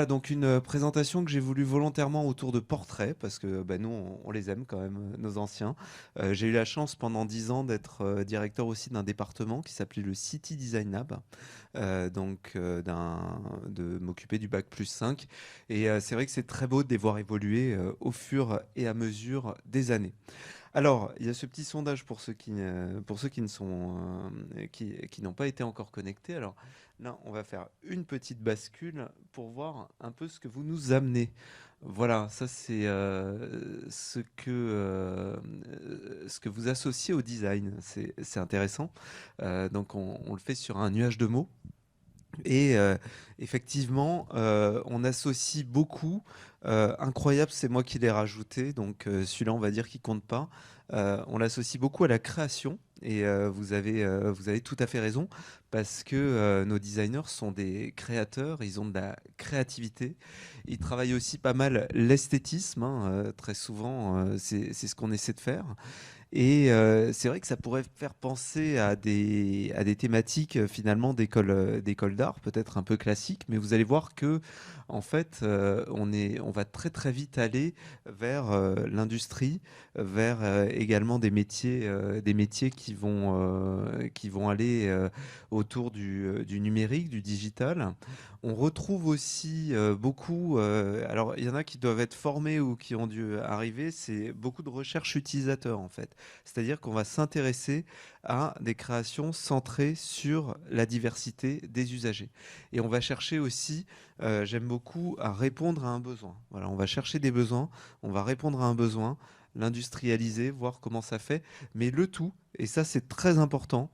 Voilà, donc une présentation que j'ai voulu volontairement autour de portraits, parce que bah, nous, on les aime quand même, nos anciens. J'ai eu la chance pendant 10 ans d'être directeur aussi d'un département qui s'appelait le City Design Lab, de m'occuper du bac plus 5. Et c'est vrai que c'est très beau de les voir évoluer au fur et à mesure des années. Alors, il y a ce petit sondage pour ceux qui ne sont, qui n'ont pas été encore connectés. Alors là, on va faire une petite bascule pour voir un peu ce que vous nous amenez. Voilà, ça c'est ce que vous associez au design. C'est intéressant. Donc on le fait sur un nuage de mots. Et effectivement, on associe beaucoup, incroyable, c'est moi qui l'ai rajouté, donc celui-là, on va dire qu'il compte pas. On l'associe beaucoup à la création et vous avez tout à fait raison parce que nos designers sont des créateurs, ils ont de la créativité. Ils travaillent aussi pas mal l'esthétisme, hein, très souvent, c'est ce qu'on essaie de faire. Et c'est vrai que ça pourrait faire penser à des thématiques finalement d'école d'art, peut-être un peu classiques, mais vous allez voir que en fait, on va très très vite aller vers l'industrie, vers également des métiers qui vont aller autour du numérique, du digital. On retrouve aussi beaucoup, alors il y en a qui doivent être formés ou qui ont dû arriver, c'est beaucoup de recherche utilisateur en fait. C'est-à-dire qu'on va s'intéresser à des créations centrées sur la diversité des usagers. Et on va chercher aussi, j'aime beaucoup, à répondre à un besoin. Voilà, on va chercher des besoins, on va répondre à un besoin, l'industrialiser, voir comment ça fait, mais le tout, et ça c'est très important,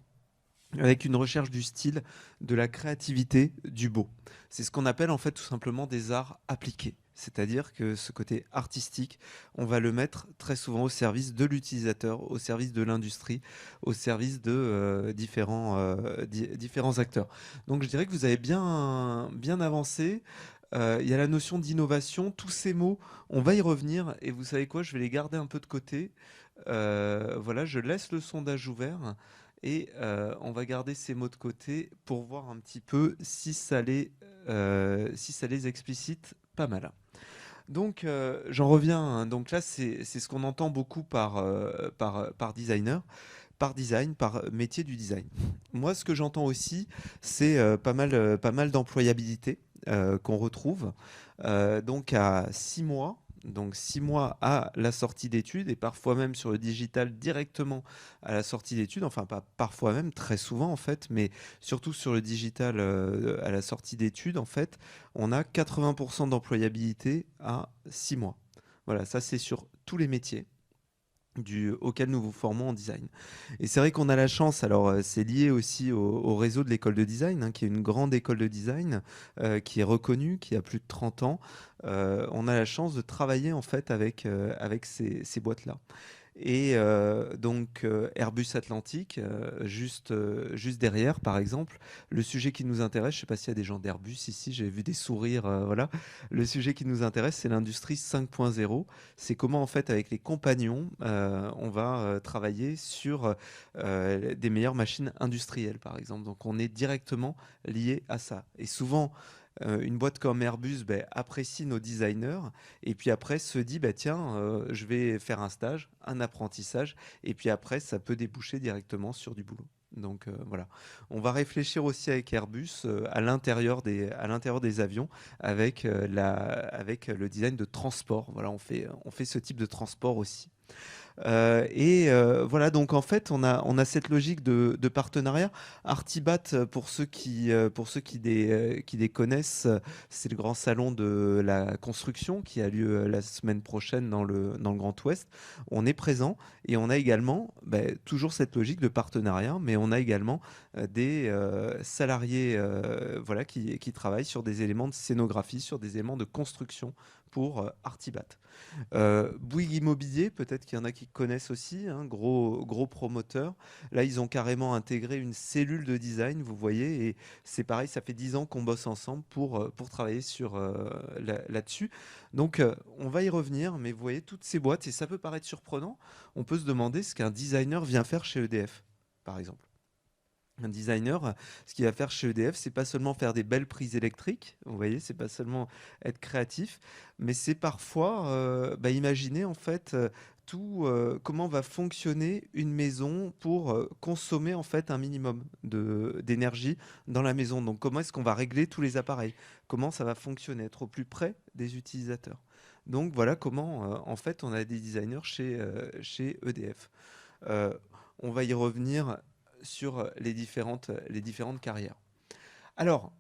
avec une recherche du style, de la créativité, du beau. C'est ce qu'on appelle en fait tout simplement des arts appliqués. C'est-à-dire que ce côté artistique, on va le mettre très souvent au service de l'utilisateur, au service de l'industrie, au service de différents acteurs. Donc je dirais que vous avez bien avancé. Il y a la notion d'innovation, tous ces mots, on va y revenir et vous savez quoi, je vais les garder un peu de côté. Voilà, je laisse le sondage ouvert et on va garder ces mots de côté pour voir un petit peu si ça les explicite pas mal. Donc j'en reviens, hein. Donc là, c'est ce qu'on entend beaucoup par designer, par design, par métier du design. Moi, ce que j'entends aussi, c'est pas mal d'employabilité qu'on retrouve. Donc à 6 mois. Donc 6 mois à la sortie d'études et parfois même sur le digital directement à la sortie d'études, enfin pas parfois même, très souvent en fait, mais surtout sur le digital à la sortie d'études, en fait, on a 80% d'employabilité à 6 mois. Voilà, ça c'est sur tous les métiers auquel nous vous formons en design. Et c'est vrai qu'on a la chance, alors c'est lié aussi au réseau de l'école de design, hein, qui est une grande école de design, qui est reconnue, qui a plus de 30 ans. On a la chance de travailler en fait avec ces boîtes-là. Et Airbus Atlantique, juste derrière, par exemple, le sujet qui nous intéresse, je ne sais pas s'il y a des gens d'Airbus ici, j'ai vu des sourires, voilà. Le sujet qui nous intéresse, c'est l'industrie 5.0. C'est comment, en fait, avec les compagnons, on va travailler sur des meilleures machines industrielles, par exemple. Donc, on est directement lié à ça. Et souvent, une boîte comme Airbus ben, apprécie nos designers et puis après se dit bah, tiens, je vais faire un stage, un apprentissage et puis après ça peut déboucher directement sur du boulot. Donc voilà, on va réfléchir aussi avec Airbus à l'intérieur des avions avec le design de transport. Voilà, on fait ce type de transport aussi. Voilà, donc en fait, on a cette logique de partenariat. Artibat, qui les connaissent, c'est le grand salon de la construction qui a lieu la semaine prochaine dans le Grand Ouest. On est présent et on a également toujours cette logique de partenariat, mais on a également des salariés voilà, qui travaillent sur des éléments de scénographie, sur des éléments de construction pour Artibat. Bouygues Immobilier, peut-être qu'il y en a qui connaissent aussi, hein, gros promoteur. Là, ils ont carrément intégré une cellule de design, vous voyez, et c'est pareil, ça fait 10 ans qu'on bosse ensemble pour travailler là-dessus. Donc, on va y revenir, mais vous voyez, toutes ces boîtes, et ça peut paraître surprenant, on peut se demander ce qu'un designer vient faire chez EDF, par exemple. Un designer, ce qu'il va faire chez EDF, c'est pas seulement faire des belles prises électriques, vous voyez, c'est pas seulement être créatif, mais c'est parfois imaginer en fait tout comment va fonctionner une maison pour consommer en fait un minimum d'énergie dans la maison. Donc comment est-ce qu'on va régler tous les appareils? Comment ça va fonctionner? Être au plus près des utilisateurs. Donc voilà comment en fait on a des designers chez EDF. Euh, on va y revenir sur les différentes carrières. Alors,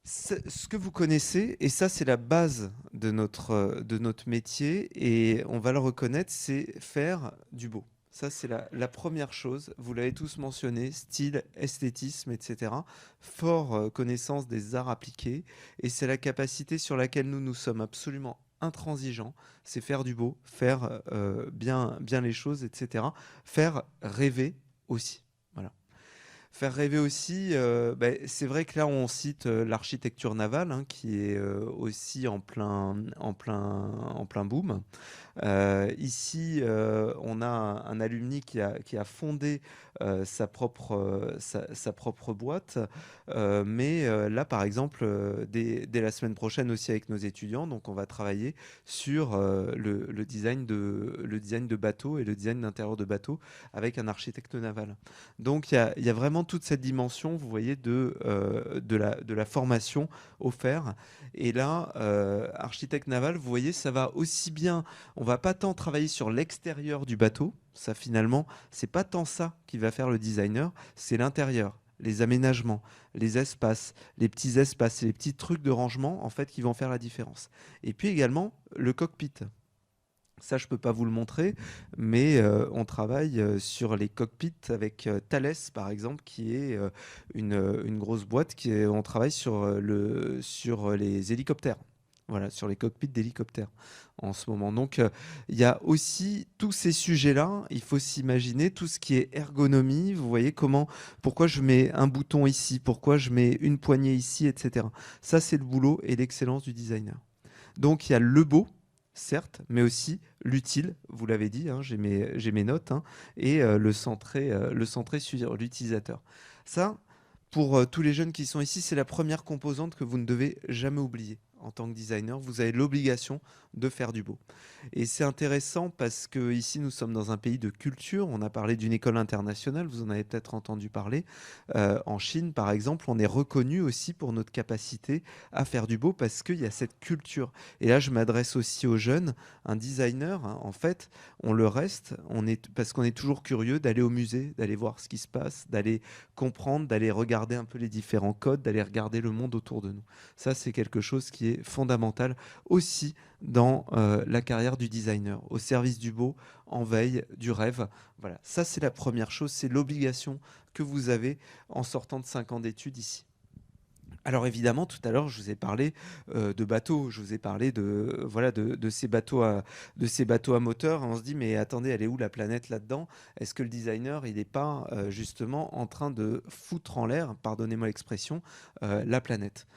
ce que vous connaissez, et ça c'est la base de notre métier, et on va le reconnaître, c'est faire du beau. Ça c'est la première chose, vous l'avez tous mentionné, style, esthétisme, etc. Fort connaissance des arts appliqués, et c'est la capacité sur laquelle nous sommes absolument intransigeants, c'est faire du beau, faire bien les choses, etc. Faire rêver aussi. Voilà. Faire rêver aussi, c'est vrai que là on cite l'architecture navale hein, qui est aussi en plein boom. Ici, on a un alumni qui a fondé sa propre boîte. Mais là, par exemple, dès la semaine prochaine aussi avec nos étudiants, donc on va travailler sur le design de bateaux et le design d'intérieur de bateaux avec un architecte naval. Donc il y a vraiment toute cette dimension, vous voyez, de la formation offerte. Et là, architecte naval, vous voyez, ça va aussi bien on va pas tant travailler sur l'extérieur du bateau, ça finalement, c'est pas tant ça qui va faire le designer, c'est l'intérieur, les aménagements, les petits espaces, les petits trucs de rangement en fait qui vont faire la différence. Et puis également le cockpit. Ça, je peux pas vous le montrer, mais on travaille sur les cockpits avec Thales, par exemple, qui est une grosse boîte. On travaille sur les hélicoptères. Voilà, sur les cockpits d'hélicoptères en ce moment. Donc, il y a aussi tous ces sujets-là. Il faut s'imaginer tout ce qui est ergonomie. Vous voyez pourquoi je mets un bouton ici, pourquoi je mets une poignée ici, etc. Ça, c'est le boulot et l'excellence du designer. Donc, il y a le beau, certes, mais aussi l'utile, vous l'avez dit, hein, j'ai mes notes, hein, et le centré sur l'utilisateur. Ça, pour tous les jeunes qui sont ici, c'est la première composante que vous ne devez jamais oublier. En tant que designer, vous avez l'obligation de faire du beau. Et c'est intéressant parce que ici, nous sommes dans un pays de culture. On a parlé d'une école internationale, vous en avez peut-être entendu parler. En Chine, par exemple, on est reconnu aussi pour notre capacité à faire du beau parce qu'il y a cette culture. Et là, je m'adresse aussi aux jeunes. Un designer, hein, en fait, on le reste, parce qu'on est toujours curieux d'aller au musée, d'aller voir ce qui se passe, d'aller comprendre, d'aller regarder un peu les différents codes, d'aller regarder le monde autour de nous. Ça, c'est quelque chose qui est fondamental aussi dans la carrière du designer, au service du beau, en veille, du rêve. Voilà, ça c'est la première chose, c'est l'obligation que vous avez en sortant de 5 ans d'études ici. Alors évidemment, tout à l'heure, je vous ai parlé de bateaux, je vous ai parlé voilà, de ces bateaux à moteur. On se dit, mais attendez, elle est où la planète là-dedans? Est-ce que le designer, il n'est pas justement en train de foutre en l'air, pardonnez-moi l'expression, la planète?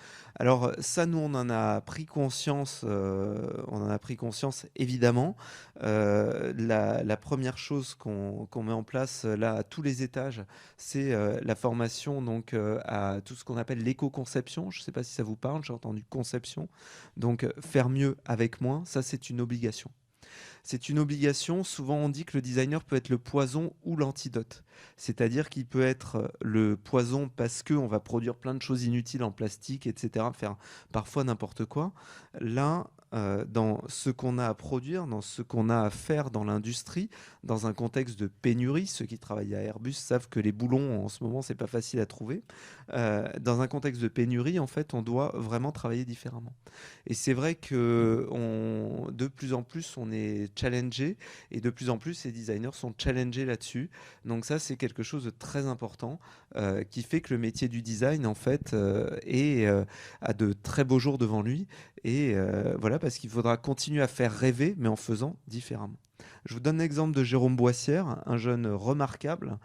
Alors ça, nous, on en a pris conscience évidemment. La première chose qu'on met en place là à tous les étages, c'est la formation donc à tout ce qu'on appelle l'éco-conception. Je ne sais pas si ça vous parle, j'ai entendu conception. Donc faire mieux avec moins, ça c'est une obligation. C'est une obligation. Souvent, on dit que le designer peut être le poison ou l'antidote. C'est-à-dire qu'il peut être le poison parce qu'on va produire plein de choses inutiles en plastique, etc., faire parfois n'importe quoi. Là, dans ce qu'on a à produire, dans ce qu'on a à faire dans l'industrie, dans un contexte de pénurie, ceux qui travaillent à Airbus savent que les boulons en ce moment c'est pas facile à trouver. Dans un contexte de pénurie, en fait, on doit vraiment travailler différemment. Et c'est vrai que de plus en plus, on est challengé et de plus en plus, les designers sont challengés là-dessus. Donc ça, c'est quelque chose de très important qui fait que le métier du design, en fait, a de très beaux jours devant lui. Et voilà, parce qu'il faudra continuer à faire rêver, mais en faisant différemment. Je vous donne l'exemple de Jérôme Boissière, un jeune remarquable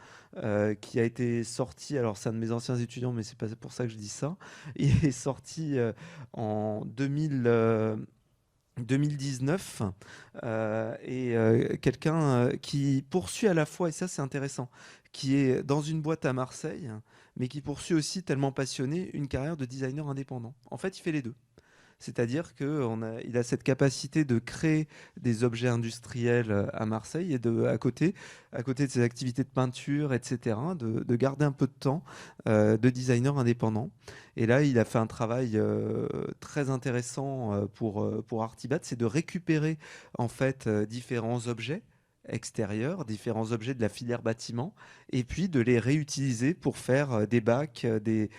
qui a été sorti, alors c'est un de mes anciens étudiants, mais c'est pas pour ça que je dis ça, il est sorti en 2000, 2019 et quelqu'un qui poursuit à la fois, et ça c'est intéressant, qui est dans une boîte à Marseille, mais qui poursuit aussi, tellement passionné, une carrière de designer indépendant. En fait, il fait les deux. C'est-à-dire qu'il a cette capacité de créer des objets industriels à Marseille et à côté de ses activités de peinture, etc., de garder un peu de temps de designer indépendant. Et là, il a fait un travail très intéressant pour Artibat, c'est de récupérer en fait différents objets extérieurs, différents objets de la filière bâtiment, et puis de les réutiliser pour faire des bacs, des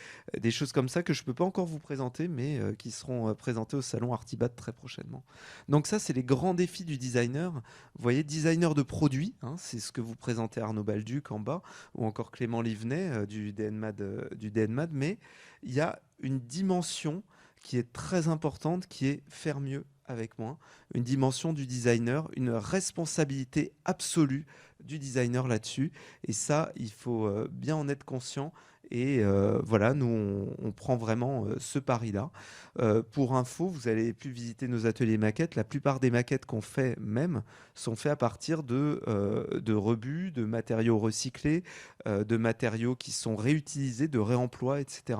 choses comme ça que je ne peux pas encore vous présenter, mais qui seront présentées au salon Artibat très prochainement. Donc ça, c'est les grands défis du designer. Vous voyez, designer de produits, hein, c'est ce que vous présentez Arnaud Balduc en bas, ou encore Clément Livenet du DNMAD, mais il y a une dimension qui est très importante, qui est faire mieux avec moins, une dimension du designer, une responsabilité absolue du designer là-dessus. Et ça, il faut bien en être conscient. Et voilà, nous, on prend vraiment ce pari-là. Pour info, vous allez pu visiter nos ateliers maquettes. La plupart des maquettes qu'on fait même sont faites à partir de rebuts, de matériaux recyclés, de matériaux qui sont réutilisés, de réemploi, etc.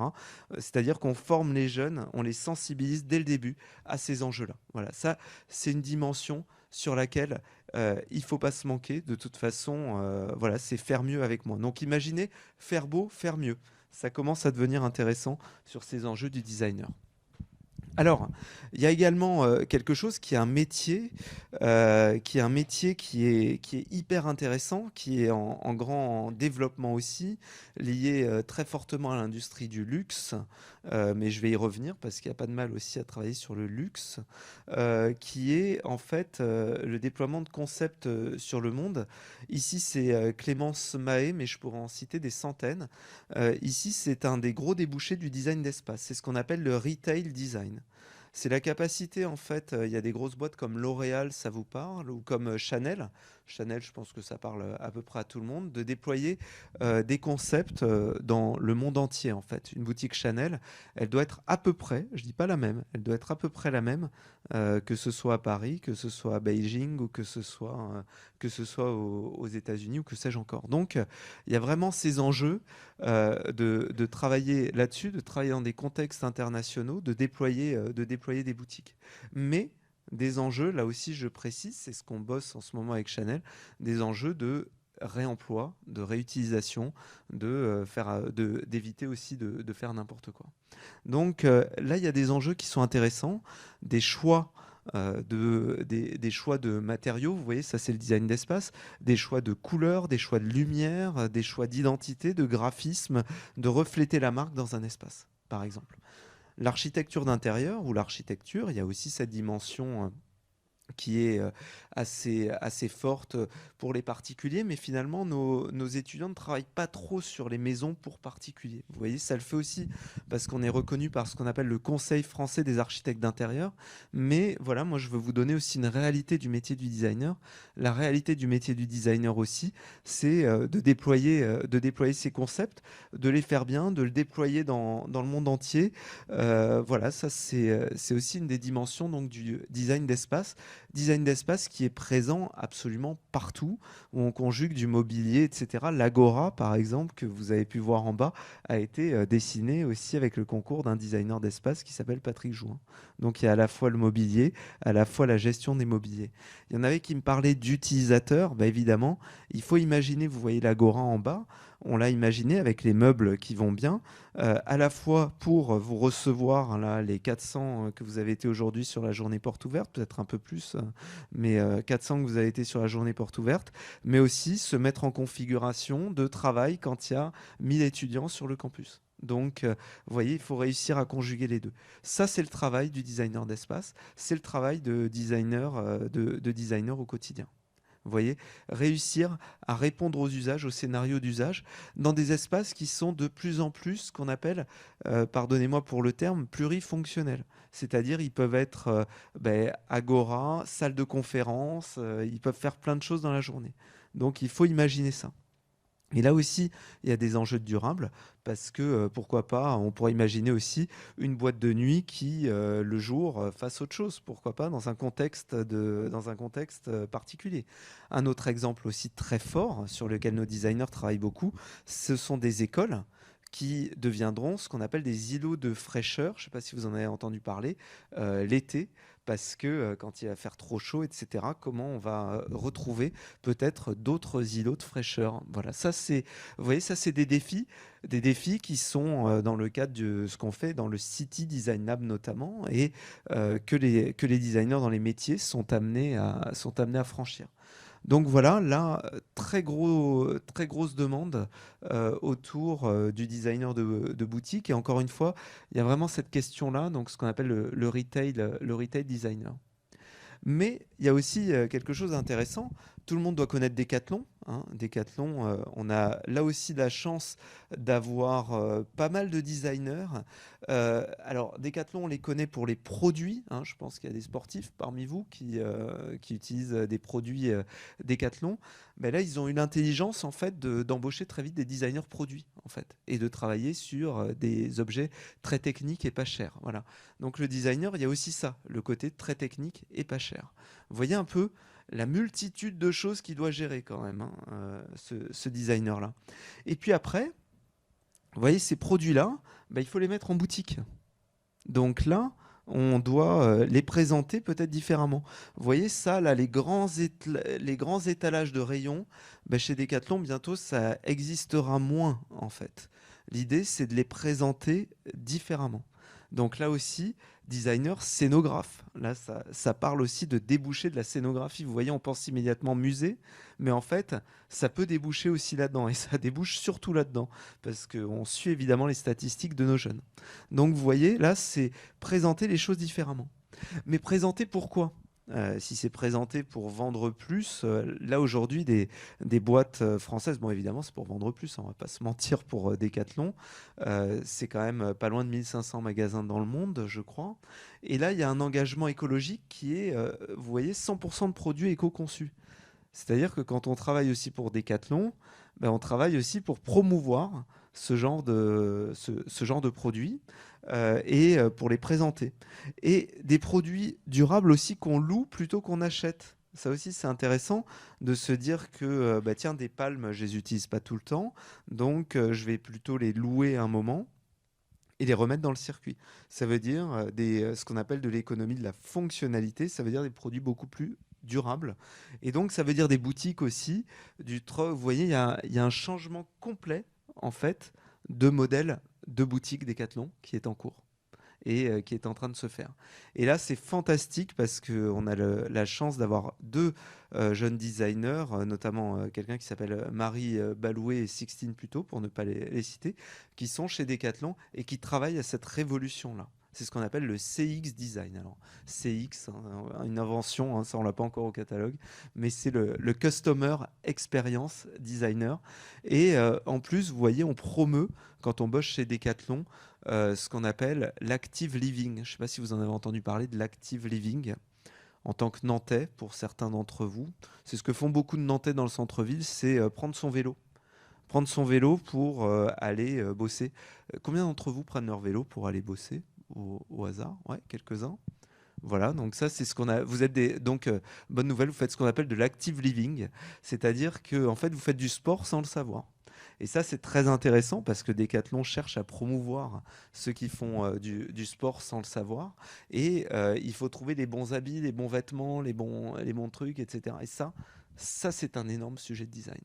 C'est-à-dire qu'on forme les jeunes, on les sensibilise dès le début à ces enjeux-là. Voilà, ça, c'est une dimension sur laquelle il ne faut pas se manquer. De toute façon, voilà, c'est faire mieux avec moins. Donc imaginez faire beau, faire mieux. Ça commence à devenir intéressant sur ces enjeux du designer. Alors, il y a également quelque chose qui est un métier, qui est hyper intéressant, qui est en grand développement aussi, lié très fortement à l'industrie du luxe, mais je vais y revenir parce qu'il n'y a pas de mal aussi à travailler sur le luxe, qui est en fait le déploiement de concepts sur le monde. Ici, c'est Clémence Mahé, mais je pourrais en citer des centaines. Ici, c'est un des gros débouchés du design d'espace. C'est ce qu'on appelle le retail design. C'est la capacité, en fait, il y a des grosses boîtes comme L'Oréal, ça vous parle, ou comme Chanel. Chanel, je pense que ça parle à peu près à tout le monde, de déployer des concepts dans le monde entier, en fait. Une boutique Chanel, elle doit être à peu près, je dis pas la même, elle doit être à peu près la même, que ce soit à Paris, que ce soit à Beijing, ou que ce soit aux États-Unis, ou que sais-je encore. Donc, il y a vraiment ces enjeux de travailler là-dessus, de travailler dans des contextes internationaux, de déployer des boutiques. Mais des enjeux, là aussi je précise, c'est ce qu'on bosse en ce moment avec Chanel, des enjeux de réemploi, de réutilisation, d'éviter aussi de faire n'importe quoi. Donc là, il y a des enjeux qui sont intéressants, des choix des choix de matériaux, vous voyez, ça c'est le design d'espace, des choix de couleurs, des choix de lumière, des choix d'identité, de graphisme, de refléter la marque dans un espace, par exemple. L'architecture d'intérieur ou l'architecture, il y a aussi cette dimension qui est assez forte pour les particuliers, mais finalement, nos étudiants ne travaillent pas trop sur les maisons pour particuliers. Vous voyez, ça le fait aussi parce qu'on est reconnu par ce qu'on appelle le Conseil français des architectes d'intérieur. Mais voilà, moi, je veux vous donner aussi une réalité du métier du designer. La réalité du métier du designer aussi, c'est de déployer ces concepts, de les faire bien, de le déployer dans le monde entier. Voilà, ça, c'est aussi une des dimensions donc, du design d'espace. Design d'espace qui est présent absolument partout, où on conjugue du mobilier, etc. L'Agora, par exemple, que vous avez pu voir en bas, a été dessiné aussi avec le concours d'un designer d'espace qui s'appelle Patrick Jouin. Donc il y a à la fois le mobilier, à la fois la gestion des mobiliers. Il y en avait qui me parlaient d'utilisateurs. Bah, évidemment, il faut imaginer, vous voyez l'Agora en bas, on l'a imaginé avec les meubles qui vont bien, à la fois pour vous recevoir hein, là, les 400 que vous avez été aujourd'hui sur la journée porte ouverte, peut-être un peu plus, mais 400 que vous avez été sur la journée porte ouverte, mais aussi se mettre en configuration de travail quand il y a 1000 étudiants sur le campus. Donc, vous voyez, il faut réussir à conjuguer les deux. Ça, c'est le travail du designer d'espace, c'est le travail de designer au quotidien. Vous voyez, réussir à répondre aux usages, aux scénarios d'usage, dans des espaces qui sont de plus en plus ce qu'on appelle, pardonnez-moi pour le terme, plurifonctionnels. C'est-à-dire, ils peuvent être agora, salle de conférence, ils peuvent faire plein de choses dans la journée. Donc, il faut imaginer ça. Et là aussi, il y a des enjeux de durable parce que pourquoi pas, on pourrait imaginer aussi une boîte de nuit qui, le jour, fasse autre chose. Pourquoi pas dans un contexte particulier. Un autre exemple aussi très fort sur lequel nos designers travaillent beaucoup, ce sont des écoles qui deviendront ce qu'on appelle des îlots de fraîcheur. Je ne sais pas si vous en avez entendu parler l'été. Parce que quand il va faire trop chaud, etc., comment on va retrouver peut-être d'autres îlots de fraîcheur. Voilà, ça c'est, vous voyez, ça c'est des défis qui sont dans le cadre de ce qu'on fait dans le City Design Lab notamment, et que les designers dans les métiers sont amenés à franchir. Donc voilà, là, très grosse demande autour du designer de boutique. Et encore une fois, il y a vraiment cette question-là, donc ce qu'on appelle le retail designer. Mais il y a aussi quelque chose d'intéressant. Tout le monde doit connaître Decathlon, hein. Decathlon, on a là aussi la chance d'avoir pas mal de designers. Alors, Decathlon, on les connaît pour les produits, hein. Je pense qu'il y a des sportifs parmi vous qui utilisent des produits Decathlon. Mais là, ils ont eu l'intelligence en fait d'embaucher très vite des designers produits en fait et de travailler sur des objets très techniques et pas chers. Voilà. Donc le designer, il y a aussi ça, le côté très technique et pas cher. Vous voyez un peu la multitude de choses qu'il doit gérer quand même, hein, ce designer-là. Et puis après, vous voyez, ces produits-là, bah, il faut les mettre en boutique. Donc là, on doit les présenter peut-être différemment. Vous voyez ça, là, les grands étalages de rayons, bah, chez Decathlon, bientôt, ça existera moins, en fait. L'idée, c'est de les présenter différemment. Donc là aussi, designer, scénographe. Là, ça parle aussi de déboucher de la scénographie. Vous voyez, on pense immédiatement musée, mais en fait, ça peut déboucher aussi là-dedans. Et ça débouche surtout là-dedans, parce qu'on suit évidemment les statistiques de nos jeunes. Donc vous voyez, là, c'est présenter les choses différemment. Mais présenter pourquoi? Si c'est présenté pour vendre plus, là aujourd'hui, des boîtes françaises, bon évidemment c'est pour vendre plus, hein, on va pas se mentir pour Decathlon, c'est quand même pas loin de 1500 magasins dans le monde, je crois. Et là, il y a un engagement écologique qui est, vous voyez, 100% de produits éco-conçus. C'est-à-dire que quand on travaille aussi pour Decathlon, ben, on travaille aussi pour promouvoir ce genre de produits et pour les présenter. Et des produits durables aussi qu'on loue plutôt qu'on achète. Ça aussi, c'est intéressant de se dire que, bah, tiens, des palmes, je les utilise pas tout le temps, donc je vais plutôt les louer un moment et les remettre dans le circuit. Ça veut dire ce qu'on appelle de l'économie de la fonctionnalité, ça veut dire des produits beaucoup plus durables. Et donc, ça veut dire des boutiques aussi. Vous voyez, il y a un changement complet, en fait, de modèle de boutique Decathlon qui est en cours et qui est en train de se faire. Et là, c'est fantastique parce qu'on a la chance d'avoir deux jeunes designers, notamment quelqu'un qui s'appelle Marie Balouet et Sixtine Puto, pour ne pas les citer, qui sont chez Decathlon et qui travaillent à cette révolution-là. C'est ce qu'on appelle le CX design. Alors, CX, hein, une invention, hein, ça on l'a pas encore au catalogue, mais c'est le Customer Experience Designer. Et en plus, vous voyez, on promeut, quand on bosse chez Decathlon, ce qu'on appelle l'active living. Je ne sais pas si vous en avez entendu parler de l'active living en tant que Nantais, pour certains d'entre vous. C'est ce que font beaucoup de Nantais dans le centre-ville, c'est prendre son vélo. Prendre son vélo pour aller bosser. Combien d'entre vous prennent leur vélo pour aller bosser au hasard? Ouais, quelques-uns. Voilà, donc ça c'est ce qu'on a. Vous êtes donc bonne nouvelle, vous faites ce qu'on appelle de l'active living, c'est-à-dire que en fait vous faites du sport sans le savoir. Et ça c'est très intéressant parce que Decathlon cherche à promouvoir ceux qui font du sport sans le savoir. Et il faut trouver les bons habits, les bons vêtements, les bons trucs, etc. Et ça c'est un énorme sujet de design.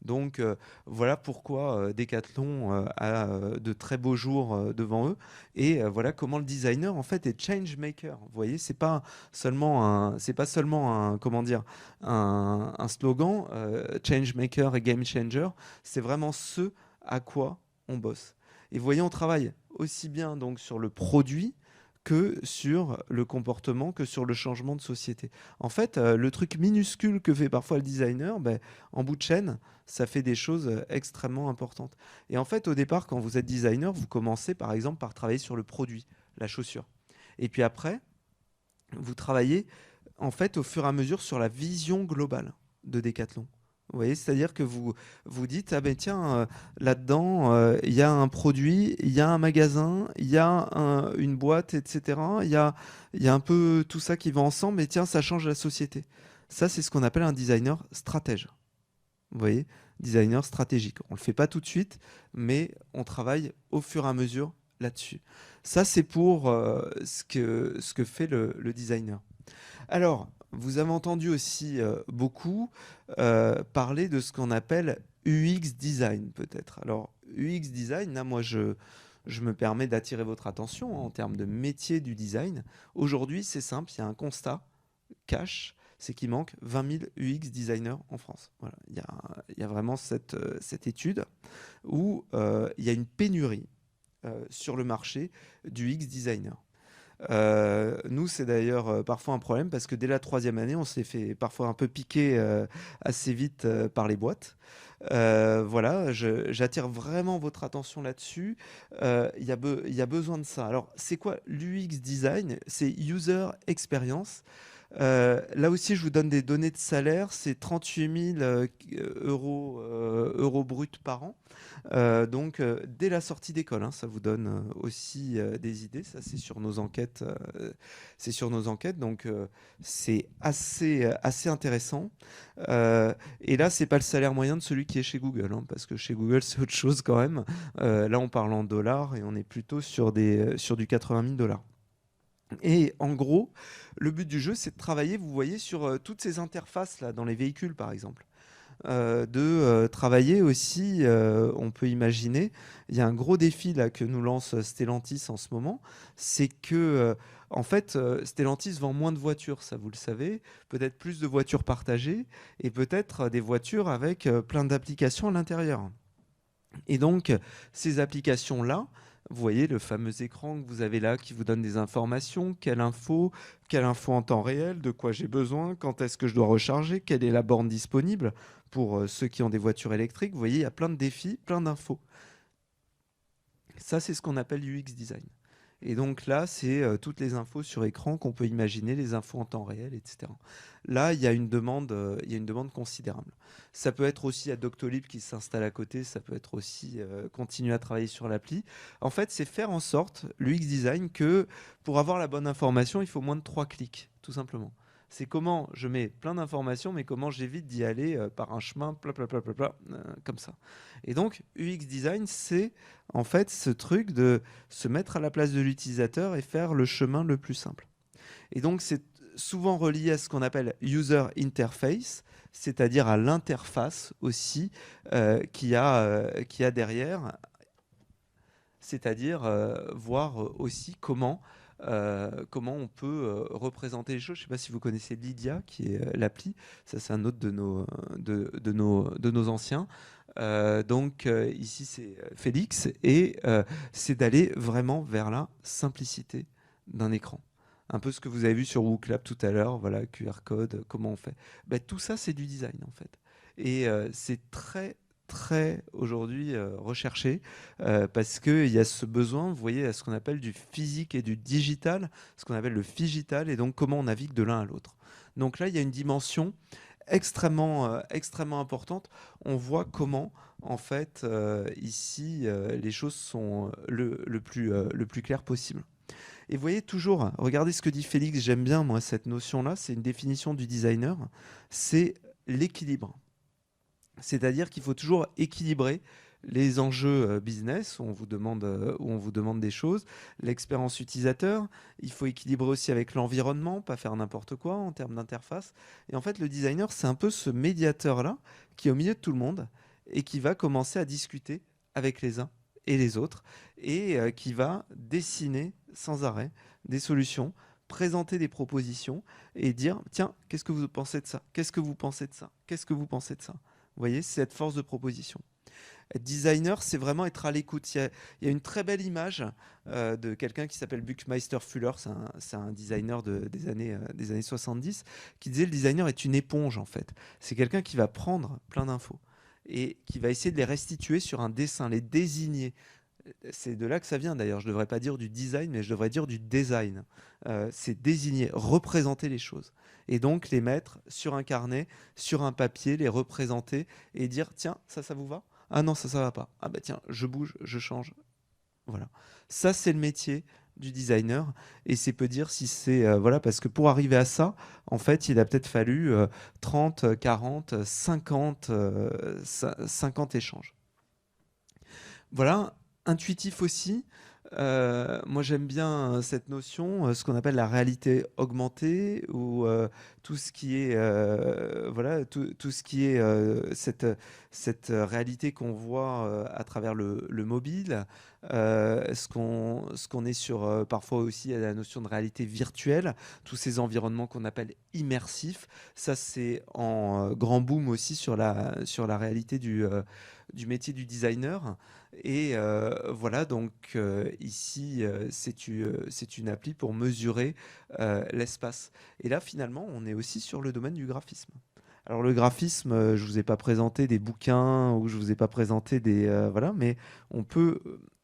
Donc voilà pourquoi Decathlon a de très beaux jours devant eux et voilà comment le designer en fait est change maker. Vous voyez, c'est pas seulement un comment dire un slogan change maker et game changer. C'est vraiment ce à quoi on bosse. Et vous voyez, on travaille aussi bien donc sur le produit que sur le comportement, que sur le changement de société. En fait, le truc minuscule que fait parfois le designer, ben, en bout de chaîne, ça fait des choses extrêmement importantes. Et en fait, au départ, quand vous êtes designer, vous commencez par exemple par travailler sur le produit, la chaussure. Et puis après, vous travaillez en fait au fur et à mesure sur la vision globale de Decathlon. Vous voyez, c'est-à-dire que vous dites, ah ben tiens, là-dedans, il y a un produit, il y a un magasin, il y a une boîte, etc. Il y a un peu tout ça qui va ensemble, et tiens, ça change la société. Ça, c'est ce qu'on appelle un designer stratège. Vous voyez, designer stratégique. On ne le fait pas tout de suite, mais on travaille au fur et à mesure là-dessus. Ça, c'est pour ce que fait le designer. Alors, vous avez entendu aussi beaucoup parler de ce qu'on appelle UX design, peut-être. Alors, UX design, là, moi, je me permets d'attirer votre attention en termes de métier du design. Aujourd'hui, c'est simple, il y a un constat cash, c'est qu'il manque 20 000 UX designers en France. Voilà, il y a vraiment cette étude où il y a une pénurie sur le marché du UX designer. Nous, c'est d'ailleurs parfois un problème parce que dès la troisième année, on s'est fait parfois un peu piquer assez vite par les boîtes. Voilà, j'attire vraiment votre attention là-dessus. Il y a besoin de ça. Alors, c'est quoi l'UX design? C'est User Experience. Là aussi, je vous donne des données de salaire. C'est 38 000 euros bruts par an. Donc, dès la sortie d'école, hein, ça vous donne aussi des idées. Ça, c'est sur nos enquêtes. C'est sur nos enquêtes. Donc, c'est assez intéressant. Et là, c'est pas le salaire moyen de celui qui est chez Google, hein, parce que chez Google, c'est autre chose quand même. Là, on parle en dollars et on est plutôt sur du 80 000 dollars. Et en gros, le but du jeu, c'est de travailler, vous voyez, sur toutes ces interfaces là, dans les véhicules, par exemple. De travailler aussi, on peut imaginer, il y a un gros défi là que nous lance Stellantis en ce moment, c'est que en fait Stellantis vend moins de voitures, ça vous le savez, peut-être plus de voitures partagées et peut-être des voitures avec plein d'applications à l'intérieur. Et donc ces applications-là, vous voyez le fameux écran que vous avez là qui vous donne des informations, quelle info en temps réel, de quoi j'ai besoin, quand est-ce que je dois recharger, quelle est la borne disponible pour ceux qui ont des voitures électriques. Vous voyez, il y a plein de défis, plein d'infos. Ça, c'est ce qu'on appelle UX design. Et donc là, c'est toutes les infos sur écran qu'on peut imaginer, les infos en temps réel, etc. Là, il y a une demande considérable. Ça peut être aussi à Doctolib qui s'installe à côté, ça peut être aussi continuer à travailler sur l'appli. En fait, c'est faire en sorte, l'UX design, que pour avoir la bonne information, il faut moins de 3 clics, tout simplement. C'est comment je mets plein d'informations, mais comment j'évite d'y aller par un chemin, comme ça. Et donc, UX design, c'est en fait ce truc de se mettre à la place de l'utilisateur et faire le chemin le plus simple. Et donc, c'est souvent relié à ce qu'on appelle user interface, c'est-à-dire à l'interface aussi qu'il y a derrière, c'est-à-dire voir aussi comment on peut représenter les choses. Je ne sais pas si vous connaissez Lydia, qui est l'appli. Ça, c'est un autre de nos anciens. Donc ici, c'est Félix. Et c'est d'aller vraiment vers la simplicité d'un écran. Un peu ce que vous avez vu sur WooClap tout à l'heure, voilà, QR code, comment on fait. Ben, tout ça, c'est du design, en fait. Et c'est très aujourd'hui recherché parce qu'il y a ce besoin, vous voyez, à ce qu'on appelle du physique et du digital, ce qu'on appelle le figital, et donc comment on navigue de l'un à l'autre. Donc là, il y a une dimension extrêmement importante. On voit comment, en fait, ici, les choses sont le plus clair possible. Et vous voyez toujours, regardez ce que dit Félix, j'aime bien moi cette notion-là, c'est une définition du designer, c'est l'équilibre. C'est-à-dire qu'il faut toujours équilibrer les enjeux business où on vous demande des choses, l'expérience utilisateur, il faut équilibrer aussi avec l'environnement, pas faire n'importe quoi en termes d'interface. Et en fait, le designer, c'est un peu ce médiateur-là qui est au milieu de tout le monde et qui va commencer à discuter avec les uns et les autres et qui va dessiner sans arrêt des solutions, présenter des propositions et dire tiens, qu'est-ce que vous pensez de ça? Qu'est-ce que vous pensez de ça? Qu'est-ce que vous pensez de ça? Vous voyez, c'est cette force de proposition. Être designer, c'est vraiment être à l'écoute. Il y a une très belle image de quelqu'un qui s'appelle Buckminster Fuller, c'est un designer des années 70, qui disait le designer est une éponge en fait. C'est quelqu'un qui va prendre plein d'infos et qui va essayer de les restituer sur un dessin, les désigner, C'est de là que ça vient d'ailleurs. Je ne devrais pas dire du design, mais je devrais dire du design. C'est désigner, représenter les choses. Et donc les mettre sur un carnet, sur un papier, les représenter et dire tiens, ça vous va? Ah non, ça va pas. Ah bah tiens, je bouge, je change. Voilà. Ça, c'est le métier du designer. Et c'est peu dire si c'est. Voilà, parce que pour arriver à ça, en fait, il a peut-être fallu 30, 40, 50, 50 échanges. Voilà, intuitif aussi. Moi, j'aime bien cette notion, ce qu'on appelle la réalité augmentée, ou tout ce qui est, voilà, tout ce qui est cette réalité qu'on voit à travers le mobile, ce qu'on est sur, parfois aussi à la notion de réalité virtuelle, tous ces environnements qu'on appelle immersifs. Ça, c'est en grand boom aussi sur la réalité du métier du designer. Et voilà, donc ici, c'est une appli pour mesurer l'espace. Et là, finalement, on est aussi sur le domaine du graphisme. Alors le graphisme, je vous ai pas présenté des bouquins ou je vous ai pas présenté des voilà, mais on peut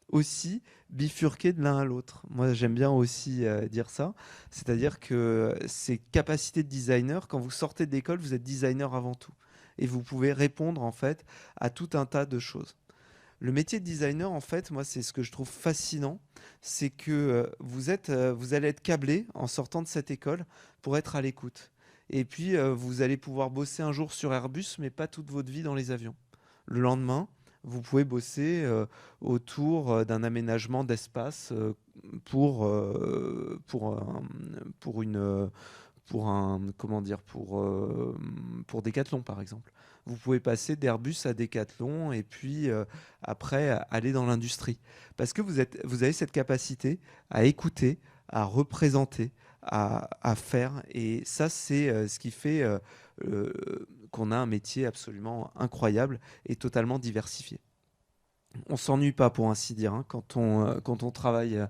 aussi bifurquer de l'un à l'autre. Moi, j'aime bien aussi dire ça, c'est-à-dire que ces capacités de designer, quand vous sortez de l'école, vous êtes designer avant tout, et vous pouvez répondre en fait à tout un tas de choses. Le métier de designer, en fait, moi, c'est ce que je trouve fascinant, c'est que vous allez être câblé en sortant de cette école pour être à l'écoute. Et puis, vous allez pouvoir bosser un jour sur Airbus, mais pas toute votre vie dans les avions. Le lendemain, vous pouvez bosser autour d'un aménagement d'espace pour, pour une, pour un, comment dire, pour Decathlon, par exemple. Vous pouvez passer d'Airbus à Decathlon et puis après aller dans l'industrie. Parce que vous avez cette capacité à écouter, à représenter, à faire. Et ça, c'est ce qui fait euh, qu'on a un métier absolument incroyable et totalement diversifié. On s'ennuie pas, pour ainsi dire, hein, quand on travaille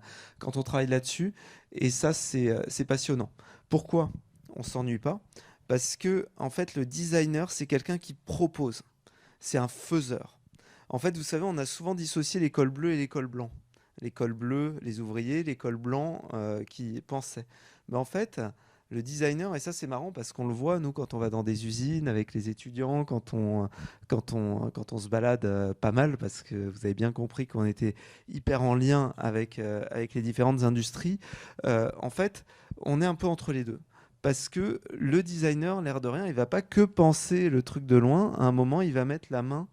là-dessus. Et ça, c'est passionnant. Pourquoi on s'ennuie pas? Parce que, en fait, le designer, c'est quelqu'un qui propose. C'est un faiseur. En fait, vous savez, on a souvent dissocié l'école bleue et l'école blanc. L'école bleue, les ouvriers, l'école blanc qui pensaient. Mais en fait, le designer, et ça c'est marrant parce qu'on le voit, nous, quand on va dans des usines avec les étudiants, quand on se balade pas mal, parce que vous avez bien compris qu'on était hyper en lien avec les différentes industries, en fait, on est un peu entre les deux. Parce que le designer, l'air de rien, il va pas que penser le truc de loin. À un moment, il va mettre la main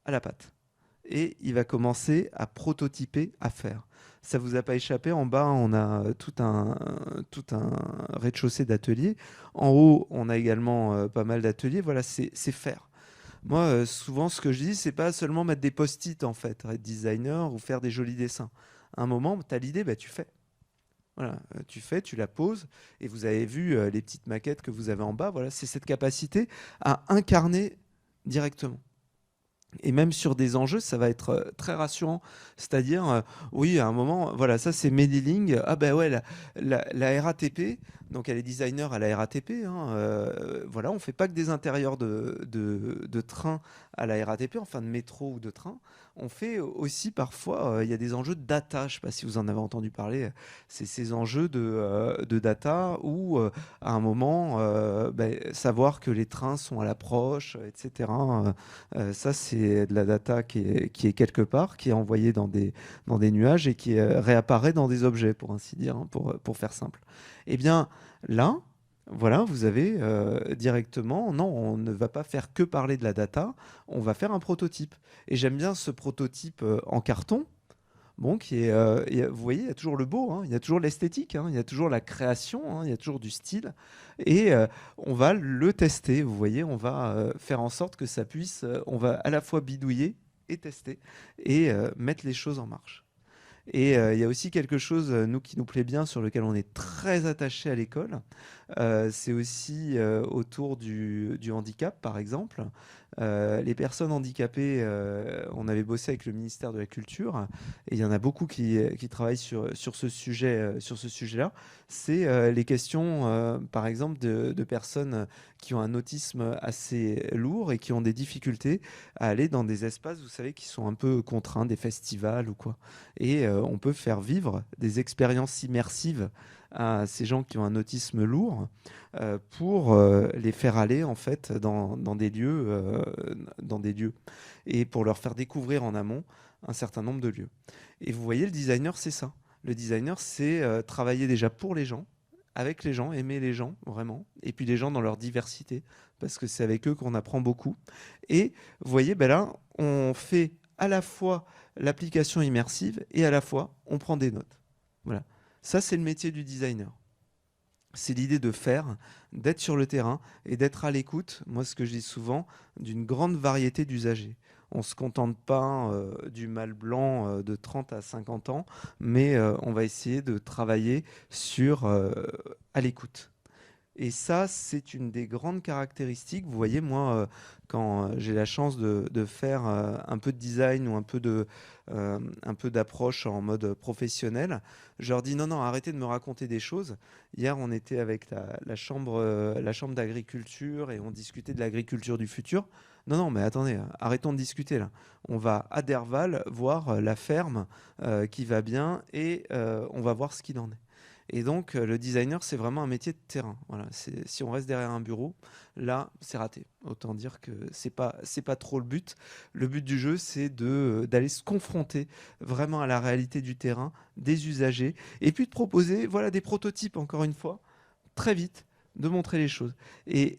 à la pâte et il va commencer à prototyper, à faire. Ça vous a pas échappé, en bas on a tout un rez-de-chaussée d'ateliers. En haut on a également pas mal d'ateliers. Voilà, c'est faire. Moi, souvent ce que je dis, c'est pas seulement mettre des post-it en fait, être designer ou faire des jolis dessins. À un moment, tu as l'idée, bah, tu fais. Voilà, tu fais, tu la poses, et vous avez vu les petites maquettes que vous avez en bas. Voilà, c'est cette capacité à incarner directement. Et même sur des enjeux, ça va être très rassurant. C'est-à-dire, oui, à un moment, voilà, ça c'est Mediling. Ah ben ouais, la RATP, donc elle est designer à la RATP. Hein, voilà, on fait pas que des intérieurs de train à la RATP, enfin de métro ou de train. On fait aussi parfois, il y a des enjeux de data. Je ne sais pas si vous en avez entendu parler. C'est ces enjeux de data où, à un moment, ben, savoir que les trains sont à l'approche, etc. Ça, c'est de la data qui est quelque part, qui est envoyée dans des nuages et qui réapparaît dans des objets, pour ainsi dire, hein, pour faire simple. Eh bien, là, voilà, vous avez directement, non, on ne va pas faire que parler de la data, on va faire un prototype. Et j'aime bien ce prototype en carton. Bon, vous voyez, il y a toujours le beau, hein, il y a toujours l'esthétique, hein, il y a toujours la création, hein, il y a toujours du style. Et on va le tester, vous voyez, on va faire en sorte que ça puisse, on va à la fois bidouiller et tester et mettre les choses en marche. Et il y a aussi quelque chose, nous, qui nous plaît bien, sur lequel on est très attaché à l'école. C'est aussi autour du handicap, par exemple. Les personnes handicapées, on avait bossé avec le ministère de la Culture, et il y en a beaucoup qui travaillent sur ce sujet, sur ce sujet-là. C'est les questions, par exemple, de personnes qui ont un autisme assez lourd et qui ont des difficultés à aller dans des espaces, vous savez, qui sont un peu contraints, des festivals ou quoi. Et on peut faire vivre des expériences immersives à ces gens qui ont un autisme lourd, pour les faire aller en fait dans des lieux, et pour leur faire découvrir en amont un certain nombre de lieux. Et vous voyez, le designer, c'est ça. Le designer, c'est travailler déjà pour les gens, avec les gens, aimer les gens vraiment, et puis les gens dans leur diversité, parce que c'est avec eux qu'on apprend beaucoup. Et vous voyez, ben là, on fait à la fois l'application immersive et à la fois on prend des notes. Voilà. Ça, c'est le métier du designer. C'est l'idée de faire, d'être sur le terrain et d'être à l'écoute, moi ce que je dis souvent, d'une grande variété d'usagers. On ne se contente pas du mâle blanc de 30 à 50 ans, mais on va essayer de travailler sur à l'écoute. Et ça, c'est une des grandes caractéristiques. Vous voyez, moi, quand j'ai la chance de faire un peu de design ou un peu d'approche en mode professionnel, je leur dis non, non, arrêtez de me raconter des choses. Hier, on était avec la chambre d'agriculture et on discutait de l'agriculture du futur. Non, non, mais attendez, arrêtons de discuter là. On va à Derval voir la ferme qui va bien, et on va voir ce qu'il en est. Et donc, le designer, c'est vraiment un métier de terrain. Voilà, si on reste derrière un bureau, là, c'est raté. Autant dire que c'est pas trop le but. Le but du jeu, c'est d'aller se confronter vraiment à la réalité du terrain, des usagers, et puis de proposer, voilà, des prototypes, encore une fois, très vite, de montrer les choses. Et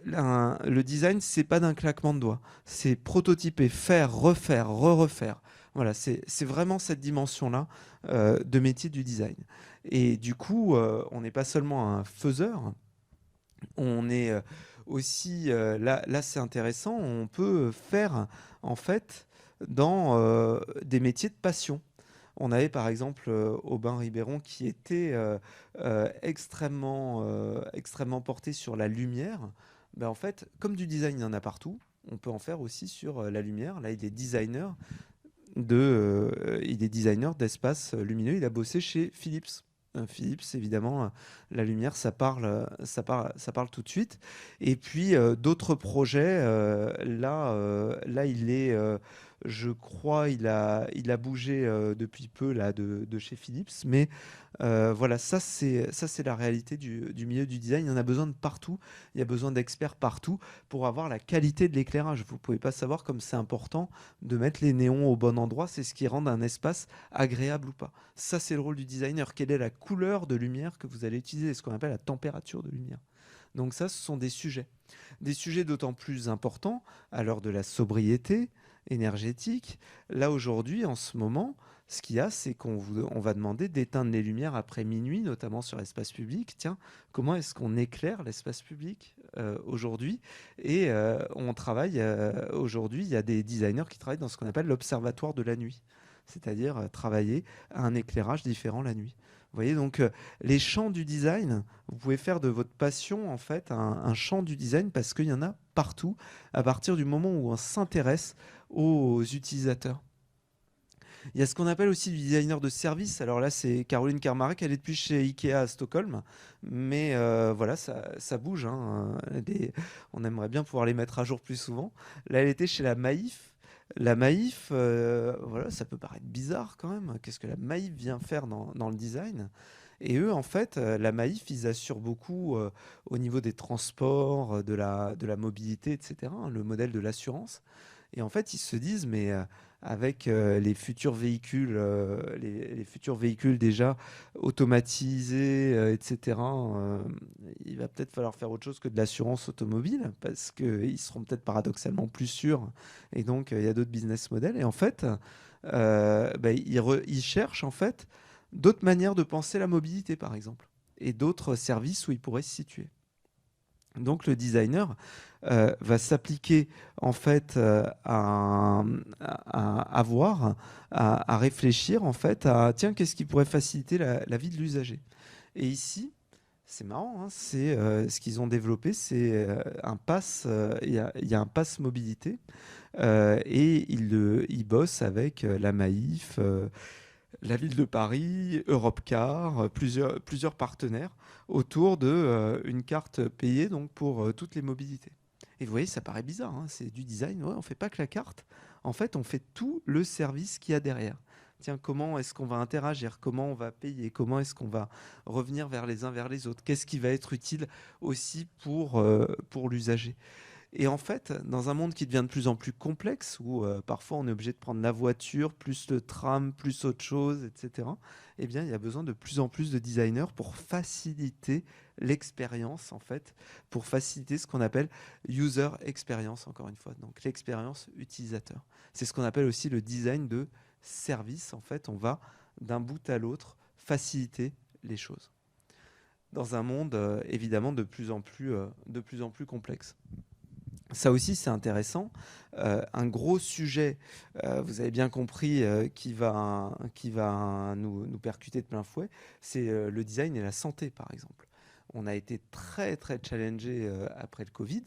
le design, c'est pas d'un claquement de doigts. C'est prototyper, faire, refaire, re-refaire. Voilà, c'est vraiment cette dimension-là de métier du design. Et du coup, on n'est pas seulement un faiseur, on est aussi, là c'est intéressant, on peut faire en fait dans des métiers de passion. On avait par exemple Aubin Ribéron qui était extrêmement porté sur la lumière. Ben, en fait, comme du design, il y en a partout, on peut en faire aussi sur la lumière. Là, il est designer d'espaces lumineux. Il a bossé chez Philips. Philips, évidemment, la lumière, ça parle tout de suite. Et puis d'autres projets. Là, je crois, il a bougé depuis peu là de chez Philips. Mais voilà, ça c'est la réalité du milieu du design. Il y en a besoin de partout. Il y a besoin d'experts partout pour avoir la qualité de l'éclairage. Vous pouvez pas savoir comme c'est important de mettre les néons au bon endroit. C'est ce qui rend un espace agréable ou pas. Ça, c'est le rôle du designer. Quelle est la couleur de lumière que vous allez utiliser? Ce qu'on appelle la température de lumière. Donc ça, ce sont des sujets. Des sujets d'autant plus importants à l'heure de la sobriété énergétique. Là, aujourd'hui, en ce moment, ce qu'il y a, c'est on va demander d'éteindre les lumières après minuit, notamment sur l'espace public. Tiens, comment est-ce qu'on éclaire l'espace public aujourd'hui? Et on travaille, aujourd'hui, il y a des designers qui travaillent dans ce qu'on appelle l'observatoire de la nuit, c'est-à-dire travailler à un éclairage différent la nuit. Vous voyez, donc les champs du design, vous pouvez faire de votre passion en fait un champ du design, parce qu'il y en a partout à partir du moment où on s'intéresse aux utilisateurs. Il y a ce qu'on appelle aussi du designer de service. Alors là, c'est Caroline Karmarek, elle est depuis chez Ikea à Stockholm. Mais voilà, ça bouge, hein. On aimerait bien pouvoir les mettre à jour plus souvent. Là, elle était chez la Maïf. La Maïf, voilà, ça peut paraître bizarre quand même. Qu'est-ce que la Maïf vient faire dans le design? Et eux, en fait, la Maïf, ils assurent beaucoup au niveau des transports, de la mobilité, etc., hein, le modèle de l'assurance. Et en fait, ils se disent, mais avec les futurs véhicules déjà automatisés, etc., il va peut-être falloir faire autre chose que de l'assurance automobile, parce qu'ils seront peut-être paradoxalement plus sûrs. Et donc, il y a d'autres business models. Et en fait, bah, ils cherchent en fait d'autres manières de penser la mobilité, par exemple, et d'autres services où ils pourraient se situer. Donc le designer va s'appliquer en fait à voir, à réfléchir en fait à tiens, qu'est-ce qui pourrait faciliter la vie de l'usager. Et ici, c'est marrant, hein, c'est ce qu'ils ont développé, c'est un pass. Il y a un pass mobilité et ils bossent avec la Maïf, la ville de Paris, Europcar, plusieurs partenaires autour de une carte payée donc pour toutes les mobilités. Et vous voyez, ça paraît bizarre, hein, c'est du design. Ouais, on fait pas que la carte. En fait, on fait tout le service qu'il y a derrière. Tiens, comment est-ce qu'on va interagir? Comment on va payer? Comment est-ce qu'on va revenir vers les uns vers les autres? Qu'est-ce qui va être utile aussi pour l'usager? Et en fait, dans un monde qui devient de plus en plus complexe, où parfois on est obligé de prendre la voiture, plus le tram, plus autre chose, etc., eh bien, il y a besoin de plus en plus de designers pour faciliter l'expérience, en fait, pour faciliter ce qu'on appelle user experience, encore une fois, donc l'expérience utilisateur. C'est ce qu'on appelle aussi le design de service. En fait, on va d'un bout à l'autre faciliter les choses dans un monde évidemment de plus en plus complexe. Ça aussi, c'est intéressant. Un gros sujet, vous avez bien compris, qui va nous percuter de plein fouet, c'est le design et la santé, par exemple. On a été très, très challengé après le Covid,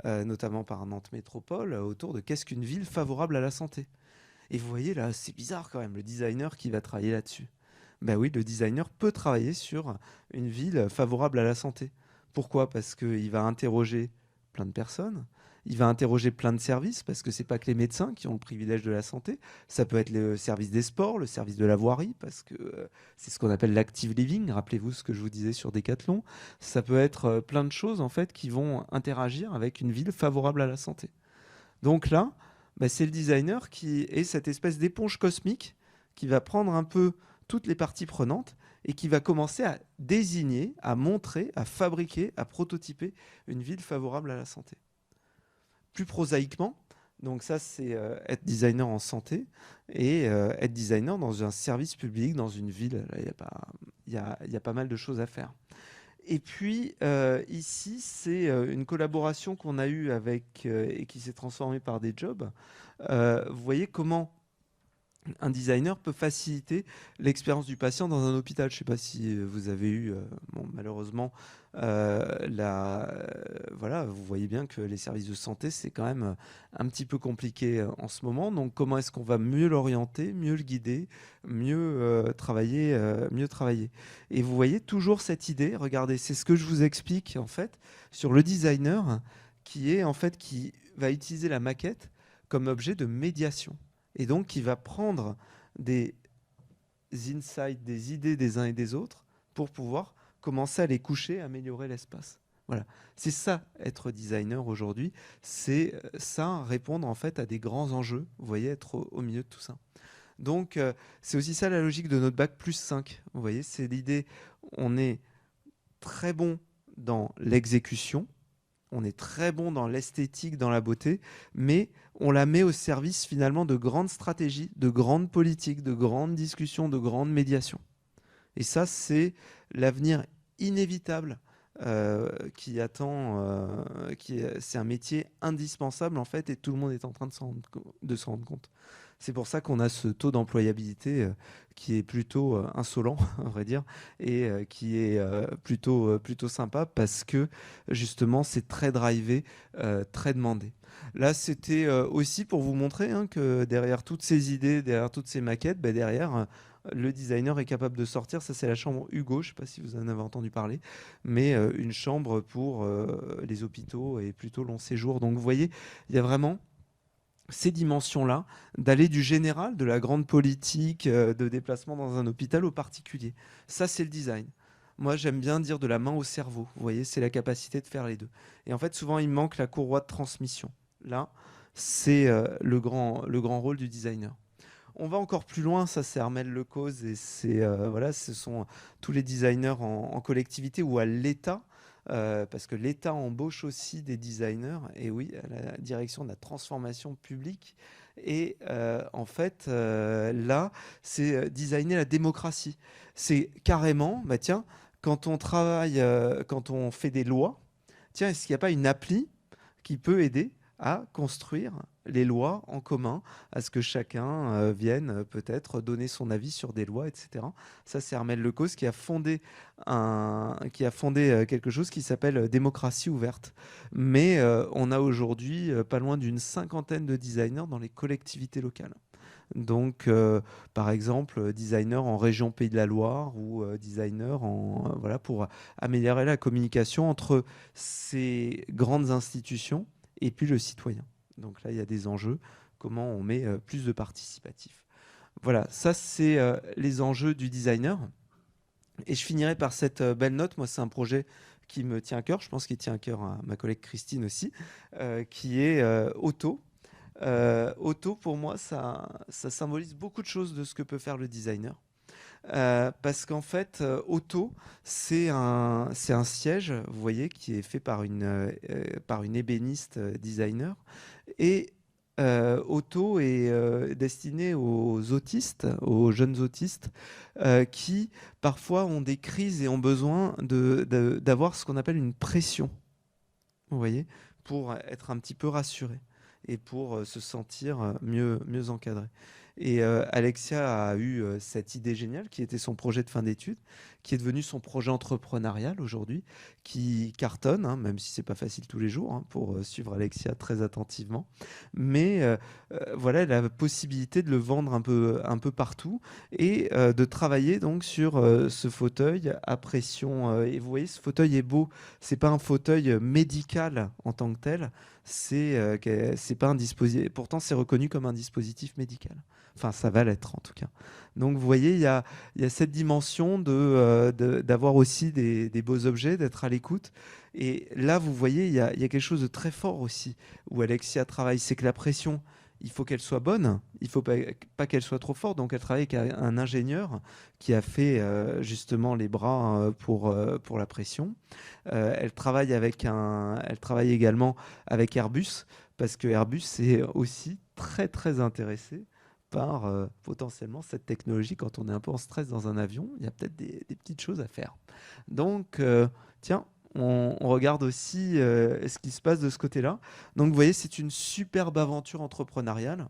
notamment par Nantes Métropole, autour de qu'est-ce qu'une ville favorable à la santé. Et vous voyez, là, c'est bizarre quand même, le designer qui va travailler là-dessus. Ben oui, le designer peut travailler sur une ville favorable à la santé. Pourquoi? Parce qu'il va interroger plein de personnes, il va interroger plein de services, parce que c'est pas que les médecins qui ont le privilège de la santé, ça peut être le service des sports, le service de la voirie, parce que c'est ce qu'on appelle l'active living, rappelez-vous ce que je vous disais sur Decathlon, ça peut être plein de choses en fait qui vont interagir avec une ville favorable à la santé. Donc là, bah, c'est le designer qui est cette espèce d'éponge cosmique qui va prendre un peu toutes les parties prenantes et qui va commencer à désigner, à montrer, à fabriquer, à prototyper une ville favorable à la santé. Plus prosaïquement, donc ça c'est être designer en santé et être designer dans un service public, dans une ville, il y a pas mal de choses à faire. Et puis ici, c'est une collaboration qu'on a eue avec et qui s'est transformée par des jobs. Vous voyez comment un designer peut faciliter l'expérience du patient dans un hôpital. Je ne sais pas si vous avez eu, bon, malheureusement, voilà, vous voyez bien que les services de santé, c'est quand même un petit peu compliqué en ce moment. Donc, comment est-ce qu'on va mieux l'orienter, mieux le guider, mieux travailler, mieux travailler. Et vous voyez toujours cette idée. Regardez, c'est ce que je vous explique en fait sur le designer qui est en fait qui va utiliser la maquette comme objet de médiation. Et donc, il va prendre des insights, des idées des uns et des autres pour pouvoir commencer à les coucher, améliorer l'espace. Voilà. C'est ça, être designer aujourd'hui. C'est ça, répondre en fait à des grands enjeux. Vous voyez, être au milieu de tout ça. Donc, c'est aussi ça la logique de notre bac plus 5. Vous voyez, c'est l'idée, on est très bon dans l'exécution, on est très bon dans l'esthétique, dans la beauté, mais on la met au service finalement de grandes stratégies, de grandes politiques, de grandes discussions, de grandes médiations. Et ça, c'est l'avenir inévitable qui attend, c'est un métier indispensable en fait, et tout le monde est en train de s'en rendre compte. C'est pour ça qu'on a ce taux d'employabilité qui est plutôt insolent, à vrai dire, et qui est plutôt sympa parce que justement c'est très drivé, très demandé. Là, c'était aussi pour vous montrer hein, que derrière toutes ces idées, derrière toutes ces maquettes, bah, derrière, le designer est capable de sortir. Ça, c'est la chambre Hugo, je ne sais pas si vous en avez entendu parler, mais une chambre pour les hôpitaux et plutôt long séjour. Donc vous voyez, il y a vraiment ces dimensions-là, d'aller du général, de la grande politique de déplacement dans un hôpital au particulier. Ça, c'est le design. Moi, j'aime bien dire de la main au cerveau. Vous voyez, c'est la capacité de faire les deux. Et en fait, souvent, il manque la courroie de transmission. Là, c'est le grand rôle du designer. On va encore plus loin, ça c'est Armel Lecause et c'est voilà, ce sont tous les designers en collectivité ou à l'État, parce que l'État embauche aussi des designers, et oui, à la direction de la transformation publique. Et en fait, là, c'est designer la démocratie. C'est carrément, bah tiens, quand on travaille, quand on fait des lois, tiens, est-ce qu'il n'y a pas une appli qui peut aider à construire les lois en commun, à ce que chacun vienne peut-être donner son avis sur des lois, etc. Ça, c'est Armel Lecause qui a fondé quelque chose qui s'appelle Démocratie ouverte. Mais on a aujourd'hui pas loin d'une cinquantaine de designers dans les collectivités locales. Donc, par exemple, designer en région Pays de la Loire ou designer voilà, pour améliorer la communication entre ces grandes institutions et puis le citoyen. Donc là, il y a des enjeux. Comment on met plus de participatif. Voilà, ça, c'est les enjeux du designer. Et je finirai par cette belle note. Moi, c'est un projet qui me tient à cœur. Je pense qu'il tient à cœur à ma collègue Christine aussi, qui est Auto. Auto, pour moi, ça symbolise beaucoup de choses de ce que peut faire le designer. Parce qu'en fait, Auto, c'est un siège, vous voyez, qui est fait par une ébéniste designer. Et Auto est destiné aux autistes, aux jeunes autistes, qui parfois ont des crises et ont besoin d'avoir ce qu'on appelle une pression, vous voyez, pour être un petit peu rassurés et pour se sentir mieux encadrés. Et Alexia a eu cette idée géniale qui était son projet de fin d'études, qui est devenu son projet entrepreneurial aujourd'hui, qui cartonne, hein, même si c'est pas facile tous les jours, hein, pour suivre Alexia très attentivement. Mais voilà, elle a la possibilité de le vendre un peu partout et de travailler donc sur ce fauteuil à pression. Et vous voyez, ce fauteuil est beau. C'est pas un fauteuil médical en tant que tel. C'est pas un dispositif. Pourtant, c'est reconnu comme un dispositif médical. Enfin, ça va l'être en tout cas. Donc, vous voyez, il y a cette dimension d'avoir aussi des beaux objets, d'être à l'écoute. Et là, vous voyez, il y a quelque chose de très fort aussi où Alexia travaille, c'est que la pression, il faut qu'elle soit bonne, il faut pas qu'elle soit trop forte. Donc, elle travaille avec un ingénieur qui a fait justement les bras pour la pression. Elle travaille également avec Airbus parce que Airbus est aussi très très intéressé par potentiellement cette technologie. Quand on est un peu en stress dans un avion, il y a peut-être des petites choses à faire. Donc, tiens, on regarde aussi ce qui se passe de ce côté-là. Donc, vous voyez, c'est une superbe aventure entrepreneuriale